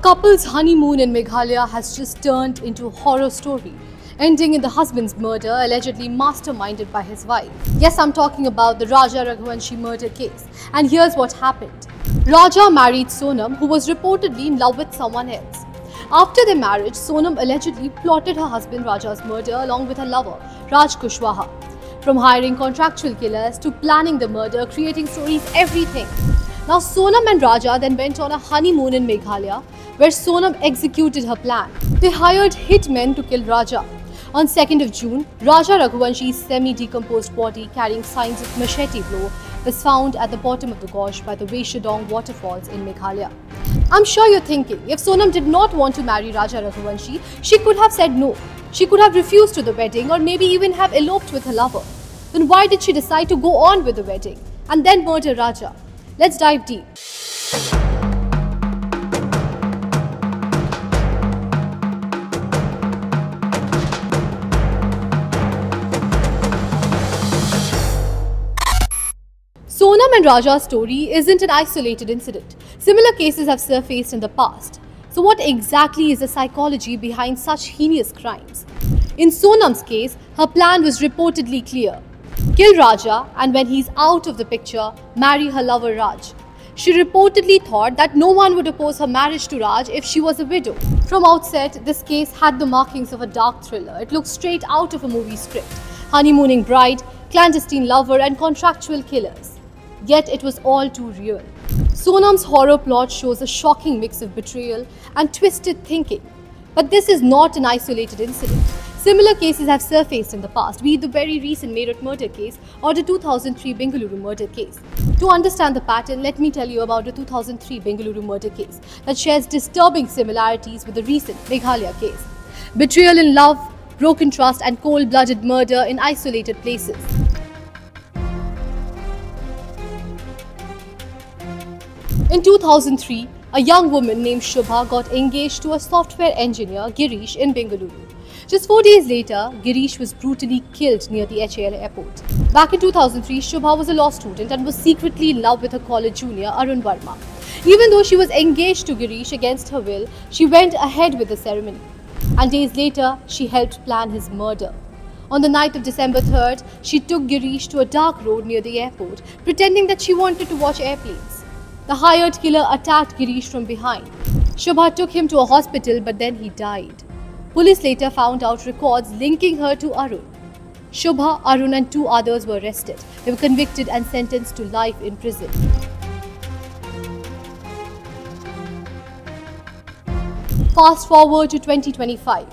couple's honeymoon in Meghalaya has just turned into a horror story, ending in the husband's murder allegedly masterminded by his wife. Yes, I'm talking about the Raja Raghuvanshi murder case. And here's what happened. Raja married Sonam, who was reportedly in love with someone else. After their marriage, Sonam allegedly plotted her husband Raja's murder along with her lover, Raj Kushwaha. From hiring contractual killers to planning the murder, creating stories, everything. Now Sonam and Raja then went on a honeymoon in Meghalaya, where Sonam executed her plan. They hired hitmen to kill Raja. On 2nd of June, Raja Raghuvanshi's semi-decomposed body carrying signs of machete blow was found at the bottom of the gorge by the Veshadong waterfalls in Meghalaya. I'm sure you're thinking, if Sonam did not want to marry Raja Raghuvanshi, she could have said no. She could have refused to the wedding or maybe even have eloped with her lover. Then why did she decide to go on with the wedding and then murder Raja? Let's dive deep. Sonam and Raja's story isn't an isolated incident. Similar cases have surfaced in the past. So what exactly is the psychology behind such heinous crimes? In Sonam's case, her plan was reportedly clear. Kill Raja and when he's out of the picture, marry her lover Raj. She reportedly thought that no one would oppose her marriage to Raj if she was a widow. From outset, this case had the markings of a dark thriller. It looked straight out of a movie script. Honeymooning bride, clandestine lover and contractual killers. Yet it was all too real. Sonam's horror plot shows a shocking mix of betrayal and twisted thinking. But this is not an isolated incident. Similar cases have surfaced in the past, be it the very recent Meerut murder case or the 2003 Bengaluru murder case. To understand the pattern, let me tell you about the 2003 Bengaluru murder case that shares disturbing similarities with the recent Meghalaya case. Betrayal in love, broken trust and cold-blooded murder in isolated places. In 2003, a young woman named Shubha got engaged to a software engineer, Girish, in Bengaluru. Just 4 days later, Girish was brutally killed near the HAL airport. Back in 2003, Shubha was a law student and was secretly in love with her college junior, Arun Verma. Even though she was engaged to Girish against her will, she went ahead with the ceremony. And days later, she helped plan his murder. On the night of December 3rd, she took Girish to a dark road near the airport, pretending that she wanted to watch airplanes. The hired killer attacked Girish from behind. Shubha took him to a hospital, but then he died. Police later found out records linking her to Arun. Shubha, Arun and 2 others were arrested. They were convicted and sentenced to life in prison. Fast forward to 2025.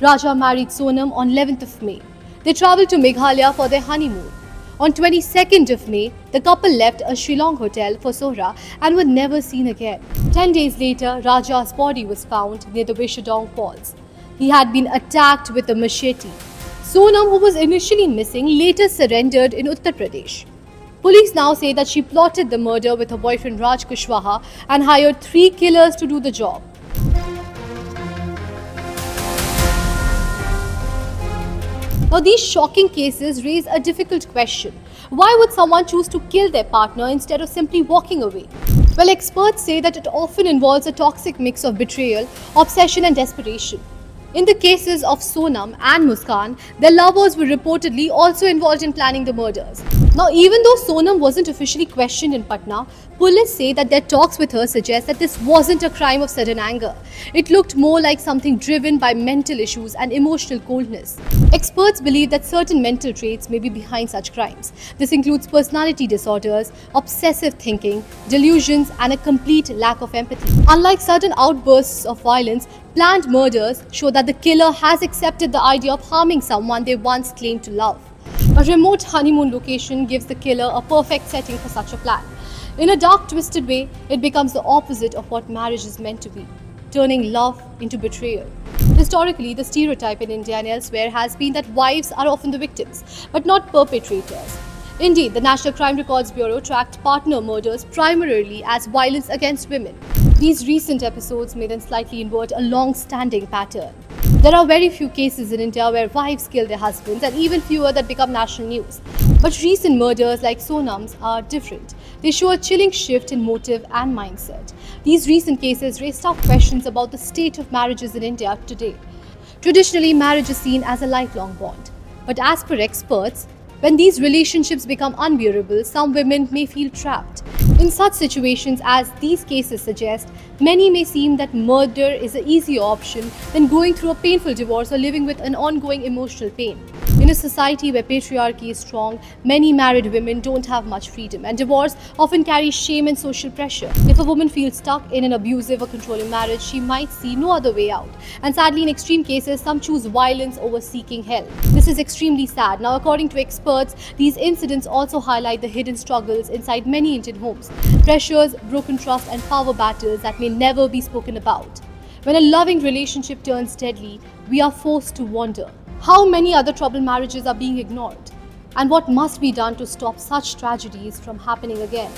Raja married Sonam on 11th of May. They travelled to Meghalaya for their honeymoon. On 22nd of May, the couple left a Shillong hotel for Sohra and were never seen again. 10 days later, Raja's body was found near the Veshadong falls. He had been attacked with a machete. Sonam, who was initially missing, later surrendered in Uttar Pradesh. Police now say that she plotted the murder with her boyfriend Raj Kushwaha and hired 3 killers to do the job. Now, these shocking cases raise a difficult question. Why would someone choose to kill their partner instead of simply walking away? Well, experts say that it often involves a toxic mix of betrayal, obsession and desperation. In the cases of Sonam and Muskan, their lovers were reportedly also involved in planning the murders. Now, even though Sonam wasn't officially questioned in Patna, police say that their talks with her suggest that this wasn't a crime of sudden anger. It looked more like something driven by mental issues and emotional coldness. Experts believe that certain mental traits may be behind such crimes. This includes personality disorders, obsessive thinking, delusions, and a complete lack of empathy. Unlike sudden outbursts of violence, planned murders show that the killer has accepted the idea of harming someone they once claimed to love. A remote honeymoon location gives the killer a perfect setting for such a plan. In a dark, twisted way, it becomes the opposite of what marriage is meant to be, turning love into betrayal. Historically, the stereotype in India and elsewhere has been that wives are often the victims, but not perpetrators. Indeed, the National Crime Records Bureau tracked partner murders primarily as violence against women. These recent episodes may then slightly invert a long-standing pattern. There are very few cases in India where wives kill their husbands and even fewer that become national news. But recent murders like Sonam's are different. They show a chilling shift in motive and mindset. These recent cases raise tough questions about the state of marriages in India today. Traditionally, marriage is seen as a lifelong bond. But as per experts, when these relationships become unbearable, some women may feel trapped. In such situations as these cases suggest, many may seem that murder is an easier option than going through a painful divorce or living with an ongoing emotional pain. In a society where patriarchy is strong, many married women don't have much freedom, and divorce often carries shame and social pressure. If a woman feels stuck in an abusive or controlling marriage, she might see no other way out. And sadly, in extreme cases, some choose violence over seeking help. This is extremely sad. Now, according to experts, these incidents also highlight the hidden struggles inside many Indian homes. Pressures, broken trust, and power battles that may never be spoken about. When a loving relationship turns deadly, we are forced to wonder how many other troubled marriages are being ignored, and what must be done to stop such tragedies from happening again.